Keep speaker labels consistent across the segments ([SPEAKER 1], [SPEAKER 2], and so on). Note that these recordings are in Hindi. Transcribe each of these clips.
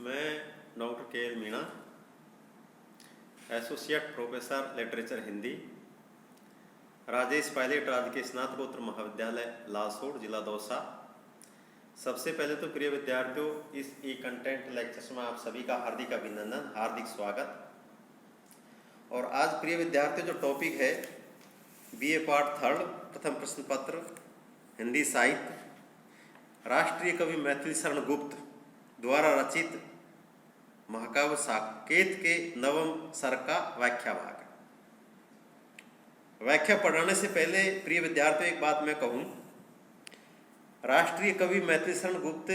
[SPEAKER 1] मैं डॉक्टर के L Meena, associate professor literature Hindi, Rajesh Pilot राजकीय स्नातकोत्तर महाविद्यालय लालसोट, जिला दौसा। सबसे पहले तो प्रिय विद्यार्थियों, इस ई कंटेंट लेक्चर्स में आप सभी का हार्दिक अभिनंदन, हार्दिक स्वागत। और आज प्रिय विद्यार्थियों जो टॉपिक है बीए पार्ट 3 प्रथम प्रश्न पत्र हिंदी साहित्य, राष्ट्रीय कवि मैथिली शरण गुप्त द्वारा रचित महाकाव्य साकेत के नवम सर्ग का व्याख्या भाग। व्याख्या पढ़ाने से पहले प्रिय विद्यार्थियों एक बात मैं कहूँ, राष्ट्रीय कवि मैथिली शरण गुप्त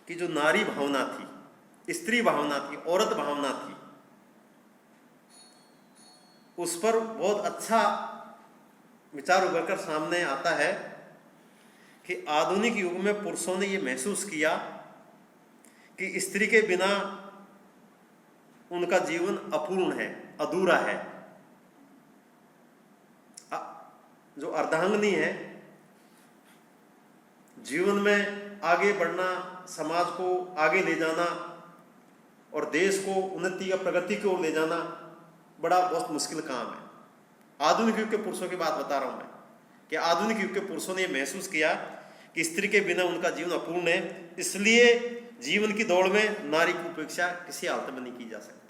[SPEAKER 1] की जो नारी भावना थी, स्त्री भावना थी, औरत भावना थी, उस पर बहुत अच्छा विचार उभर कर सामने आता है कि आधुनिक युग में पुरुषों ने ये महसूस किया कि स्त्री के बिना उनका जीवन अपूर्ण है, अधूरा है। जो अर्धांगिनी है, जीवन में आगे बढ़ना, समाज को आगे ले जाना और देश को उन्नति या प्रगति की ओर ले जाना बड़ा बहुत मुश्किल काम है। आधुनिक युग के पुरुषों की बात बता रहा हूं मैं कि आधुनिक युग के पुरुषों ने यह महसूस किया कि स्त्री के बिना उनका जीवन अपूर्ण है, इसलिए जीवन की दौड़ में नारी की उपेक्षा किसी हालत में नहीं की जा सकती।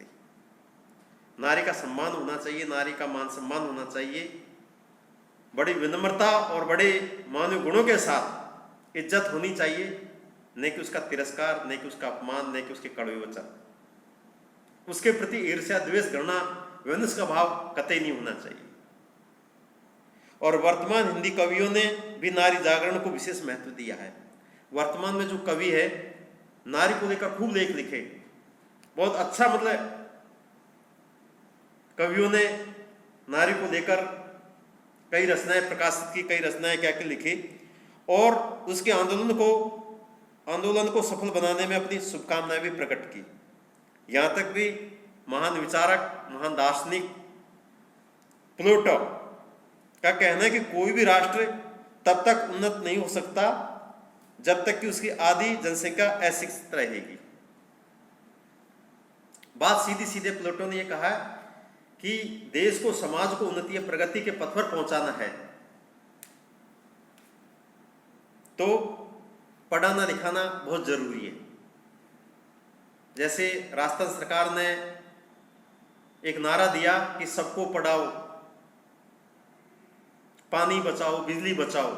[SPEAKER 1] नारी का सम्मान होना चाहिए, नारी का मान सम्मान होना चाहिए, बड़ी विनम्रता और बड़े मानवीय गुणों के साथ इज्जत होनी चाहिए, न कि उसका तिरस्कार, न कि उसका अपमान, न कि उसके कड़वे वचन, उसके प्रति ईर्ष्या, द्वेष, घृणा, वैमनस्य का भाव कतई नहीं होना चाहिए। और वर्तमान हिंदी कवियों ने भी नारी जागरण को विशेष महत्व दिया है। वर्तमान में जो कवि है नारी को लेकर खूब लेख लिखे, बहुत अच्छा, मतलब कवियों ने नारी को लेकर कई रचनाएं प्रकाशित की, कई रचनाएं क्या क्या लिखी और उसके आंदोलन को सफल बनाने में अपनी शुभकामनाएं भी प्रकट की। यहाँ तक भी महान विचारक, महान दार्शनिक प्लेटो का कहना है कि कोई भी राष्ट्र तब तक उन्नत नहीं हो सकता जब तक कि उसकी आधी जनसंख्या अशिक्षित रहेगी। बात सीधी सीधे प्लेटो ने यह कहा कि देश को, समाज को उन्नति या प्रगति के पथ पर पहुंचाना है तो पढ़ाना लिखाना बहुत जरूरी है। जैसे राजस्थान सरकार ने एक नारा दिया कि सबको पढ़ाओ, पानी बचाओ, बिजली बचाओ,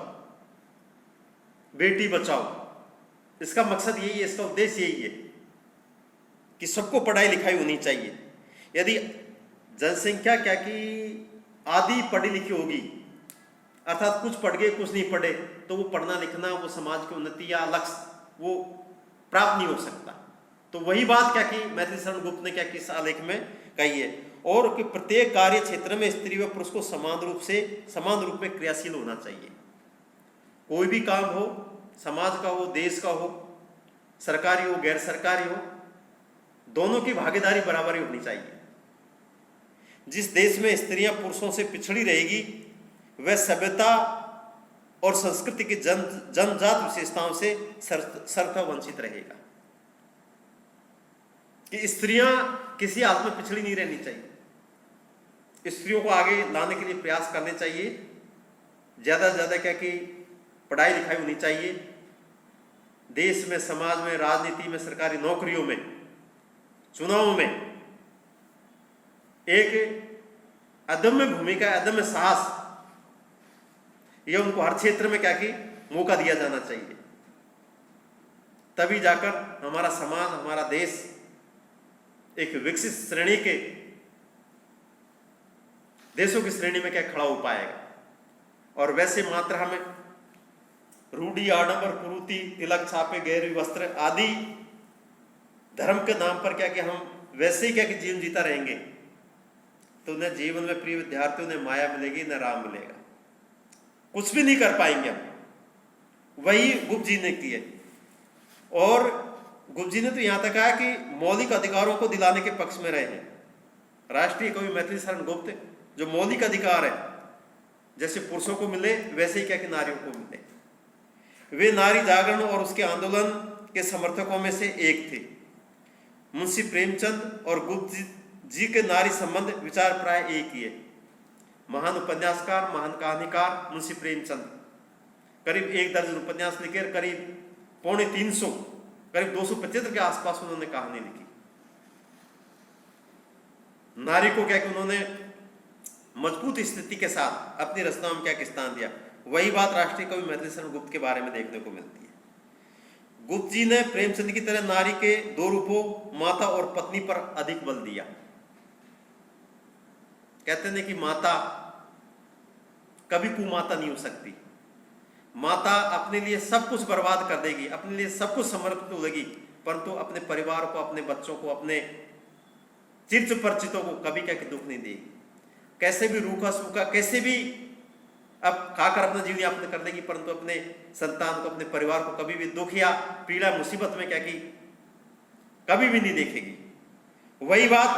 [SPEAKER 1] बेटी बचाओ। इसका मकसद यही है, इसका उद्देश्य यही है कि सबको पढ़ाई लिखाई होनी चाहिए। यदि जनसंख्या क्या कि आधी पढ़ी लिखी होगी, अर्थात कुछ पढ़ गए कुछ नहीं पढ़े, तो वो पढ़ना लिखना, वो समाज की उन्नति या लक्ष्य वो प्राप्त नहीं हो सकता। तो वही बात क्या कि मैथिली शरण गुप्त ने क्या कि इस आलेख में कही है, और कि प्रत्येक कार्य क्षेत्र में स्त्री व पुरुष को समान रूप में क्रियाशील होना चाहिए। कोई भी काम हो, समाज का हो, देश का हो, सरकारी हो, गैर सरकारी हो, दोनों की भागीदारी बराबर होनी चाहिए। जिस देश में स्त्रियां पुरुषों से पिछड़ी रहेगी वह सभ्यता और संस्कृति की जन्मजात विशेषताओं से सर्वथा वंचित रहेगा। कि स्त्रियां किसी हालत में पिछड़ी नहीं रहनी चाहिए, स्त्रियों को आगे लाने के लिए प्रयास करने चाहिए। ज्यादा से ज्यादा क्या कि पढ़ाई लिखाई होनी चाहिए। देश में, समाज में, राजनीति में, सरकारी नौकरियों में, चुनावों में एक अदम्य भूमिका, अदम्य साहस, यह उनको हर क्षेत्र में क्या कि मौका दिया जाना चाहिए। तभी जाकर हमारा समाज, हमारा देश एक विकसित श्रेणी के देशों की श्रेणी में क्या खड़ा हो पाएगा। और वैसे मात्र हमें रूढ़ी, आडंबर, कुरूति, तिलक, छापे, गहरी वस्त्र आदि धर्म के नाम पर क्या कि हम वैसे ही क्या कि जीवन जीता रहेंगे तो न जीवन में प्रिय विद्यार्थियों ने माया मिलेगी, न राम मिलेगा, कुछ भी नहीं कर पाएंगे हम। वही गुप्त जी ने किए। और गुप्त जी ने तो यहां तक कहा कि मौलिक अधिकारों को दिलाने के पक्ष में रहे हैं। राष्ट्रीय कवि मैथिली शरण गुप्त जो मौलिक अधिकार है जैसे पुरुषों को मिले वैसे ही क्या कि नारियों को मिले, वे नारी जागरण और उसके आंदोलन के समर्थकों में से एक थे। मुंशी प्रेमचंद और गुप्त जी के नारी संबंध विचार प्राय एक ही है। महान उपन्यासकार, महान कहानीकार मुंशी प्रेमचंद करीब 1 दर्जन उपन्यास लिखे, करीब 350 करीब 275 के आसपास उन्होंने कहानी लिखी। नारी को क्या कि उन्होंने मजबूत स्थिति के साथ अपनी रचनाओं में क्या स्थान दिया। वही बात राष्ट्रीय कवि मैथिली शरण गुप्त के बारे में देखने को मिलती है। गुप्त जी ने प्रेमचंद की तरह नारी के 2 रूपों माता और पत्नी पर अधिक बल दिया। कहते हैं कि माता कभी कुमाता नहीं हो सकती। माता अपने लिए सब कुछ बर्बाद कर देगी, अपने लिए सब कुछ समर्पित हो देगी, परंतु अपने परिवार को, अपने बच्चों को, अपने चिर परिचितों को कभी क्या कि दुख नहीं देगी। कैसे भी रूखा सूखा, कैसे भी अब खाकर अपना जीवन यापन कर देगी, परंतु अपने संतान को, अपने परिवार को कभी भी दुख या पीड़ा मुसीबत में क्या कि कभी भी नहीं देखेगी। वही बात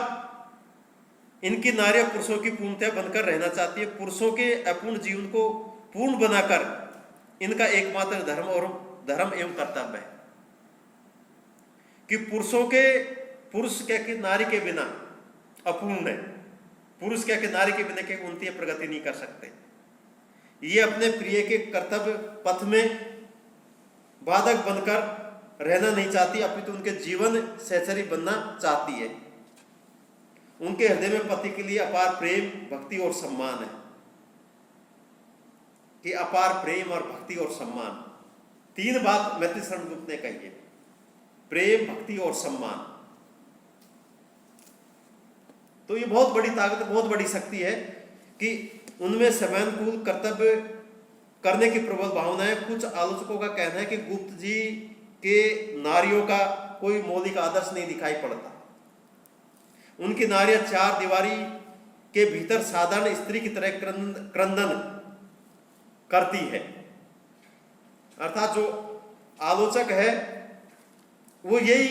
[SPEAKER 1] इनकी नारियां पुरुषों की पूर्णतया बनकर रहना चाहती है। पुरुषों के अपूर्ण जीवन को पूर्ण बनाकर इनका एकमात्र धर्म एवं कर्तव्य है कि पुरुष क्या कि नारी के बिना अपूर्ण है। पुरुष क्या कि नारी के बिना क्या उन्नति प्रगति नहीं कर सकते। ये अपने प्रिय के कर्तव्य पथ में बाधक बनकर रहना नहीं चाहती, अपितु उनके जीवन सहचरी बनना चाहती है। उनके हृदय में पति के लिए अपार प्रेम, भक्ति और सम्मान है कि अपार प्रेम और भक्ति और सम्मान, 3 बात मैथिली शरण गुप्त ने कही है। प्रेम, भक्ति और सम्मान। तो ये बहुत बड़ी ताकत, बहुत बड़ी शक्ति है कि उनमें समयानुकूल कर्तव्य करने की प्रबल भावना है। कुछ आलोचकों का कहना है कि गुप्त जी के नारियों का कोई मौलिक आदर्श नहीं दिखाई पड़ता। उनकी नारियां 4 दीवारी के भीतर साधारण स्त्री की तरह क्रंदन करती है। अर्थात जो आलोचक है वो यही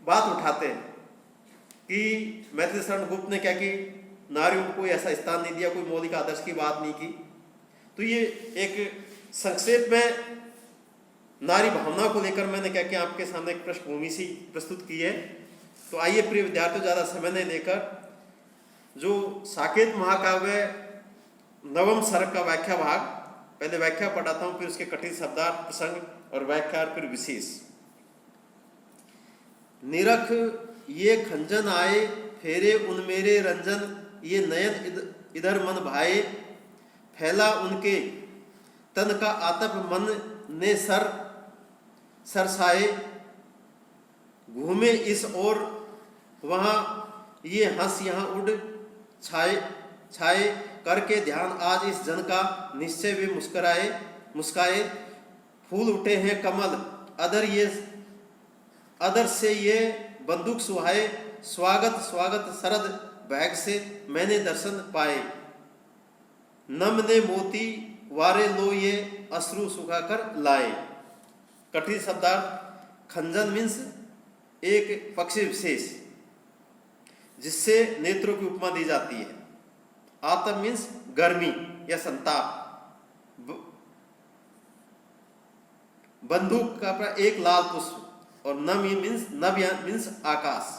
[SPEAKER 1] बात उठाते हैं कि मैथिली शरण गुप्त ने क्या कि नारियों को कोई ऐसा स्थान नहीं दिया, कोई मौलिक आदर्श की बात नहीं की। तो ये एक संक्षेप में नारी भावना को लेकर मैंने क्या कि आपके सामने एक पृष्ठभूमि सी प्रस्तुत की है। तो आइए प्रिय विद्यार्थियों, ज़्यादा समय नहीं लेकर जो साकेत महाकाव्य नवम सर्ग का व्याख्या भाग, पहले व्याख्या पढ़ाता हूँ, फिर उसके कठिन शब्दार्थ, प्रसंग और व्याख्या, फिर विशेष। निरख ये खंजन आए, फेरे उन मेरे रंजन, ये नयन इधर मन भाए, फैला उनके तन का आतप मन ने सरसाए, घूमे इस ओर वहाँ ये हंस यहाँ उड़ छाए करके ध्यान आज इस जन का, निश्चय वे मुस्काए, फूल उठे हैं कमल अदर से ये बंदूक सुहाए, स्वागत शरद बैग से मैंने दर्शन पाए, नम ने मोती वारे लो ये अश्रु सुखाकर लाए। कठिन शब्दार्थ। खंजन मीन्स एक पक्षी विशेष जिससे नेत्रों की उपमा दी जाती है। आतप मीन्स गर्मी या संताप। बंदूक का एक लाल पुष्प और नभ मीन्स आकाश।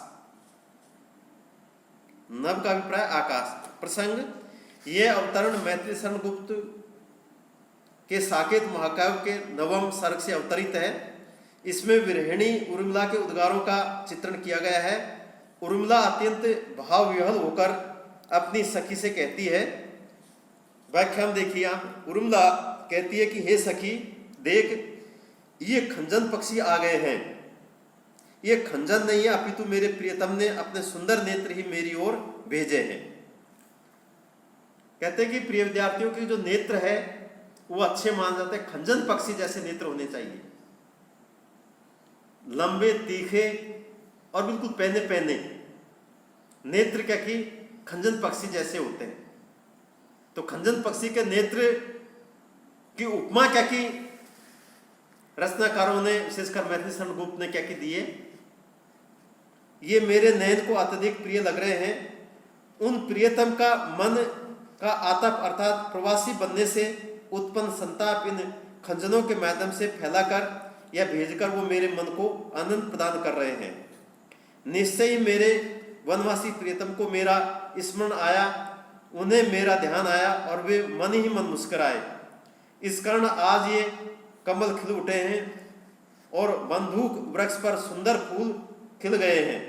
[SPEAKER 1] नभ का अभिप्राय आकाश। प्रसंग। यह अवतरण मैथिली शरण गुप्त के साकेत महाकाव्य के नवम सर्ग से अवतरित है। इसमें विरहिणी उर्मिला के उद्गारों का चित्रण किया गया है। उर्मिला अत्यंत भाव विह्वल होकर अपनी सखी से कहती है, व्याख्या में देखिए आप। उर्मिला कहती है कि हे सखी, देख ये खंजन पक्षी आ गए हैं। ये खंजन नहीं है, अपितु मेरे प्रियतम ने अपने सुंदर नेत्र ही मेरी ओर भेजे हैं। कहते हैं कि प्रिय विद्यार्थियों के जो नेत्र है वो अच्छे मान जाते हैं। खंजन पक्षी जैसे नेत्र होने चाहिए, लंबे, तीखे और बिल्कुल पहने नेत्र क्या कि खंजन पक्षी जैसे होते हैं। तो खंजन पक्षी के नेत्र की उपमा क्या कि रचनाकारों ने, विशेषकर मैथिली शरण गुप्त ने क्या कि दिए। ये मेरे नयन को अत्यधिक प्रिय लग रहे हैं। उन प्रियतम का मन का आतप अर्थात प्रवासी बनने से उत्पन्न संताप इन खंजनों के माध्यम से फैलाकर या भेजकर वो मेरे मन को आनंद प्रदान कर रहे हैं। निश्चय ही मेरे वनवासी प्रियतम को मेरा स्मरण आया, उन्हें मेरा ध्यान आया और वे मन ही मन मुस्कुराए। इस कारण आज ये कमल खिल उठे हैं और बंदूक वृक्ष पर सुंदर फूल खिल गए हैं।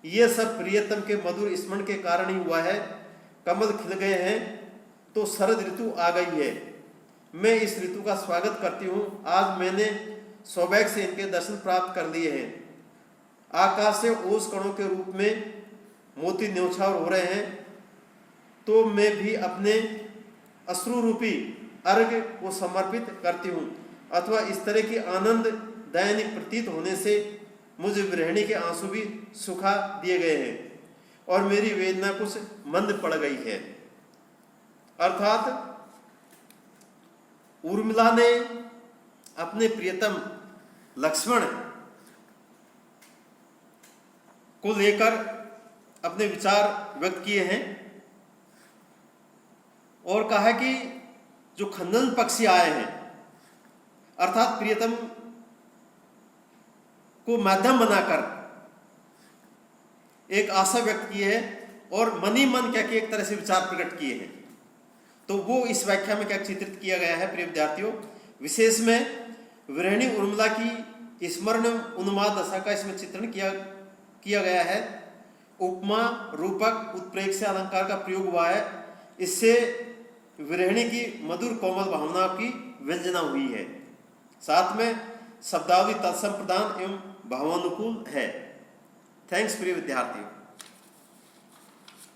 [SPEAKER 1] ये सब प्रियतम के मधुर स्मरण के कारण ही हुआ है। कमल खिल गए हैं तो शरद ऋतु आ गई है। मैं इस ऋतु का स्वागत करती हूँ। आज मैंने सौभाग्य से इनके दर्शन प्राप्त कर लिए हैं। आकाश से ओस कणों के रूप में मोती न्यौछावर हो रहे हैं, तो मैं भी अपने अश्रु रूपी अर्घ को समर्पित करती हूँ। अथवा इस तरह की आनंद दैनिक प्रतीत होने से मुझ विरहिणी के आंसू भी सुखा दिए गए हैं और मेरी वेदना कुछ मंद पड़ गई है। अर्थात उर्मिला ने अपने प्रियतम लक्ष्मण को लेकर अपने विचार व्यक्त किए हैं और कहा है कि जो खंदन पक्षी आए हैं, अर्थात प्रियतम को माध्यम बनाकर एक आशा व्यक्त की है और मन ही मन क्या कि एक तरह से विचार प्रकट किए हैं। तो वो इस व्याख्या में क्या चित्रित किया गया है प्रिय विद्यार्थियों। विशेष में विरहिणी उर्मिला की स्मरण उन्माद दशा का इसमें चित्रण किया गया है। उपमा रूपक उत्प्रेक्षी से अलंकार का प्रयोग हुआ है। इससे विरहिणी की मधुर कोमल भावना की व्यंजना हुई है। साथ में शब्दावली तत्सम प्रदान एवं भावानुकूल है। थैंक्स प्रिय विद्यार्थियों।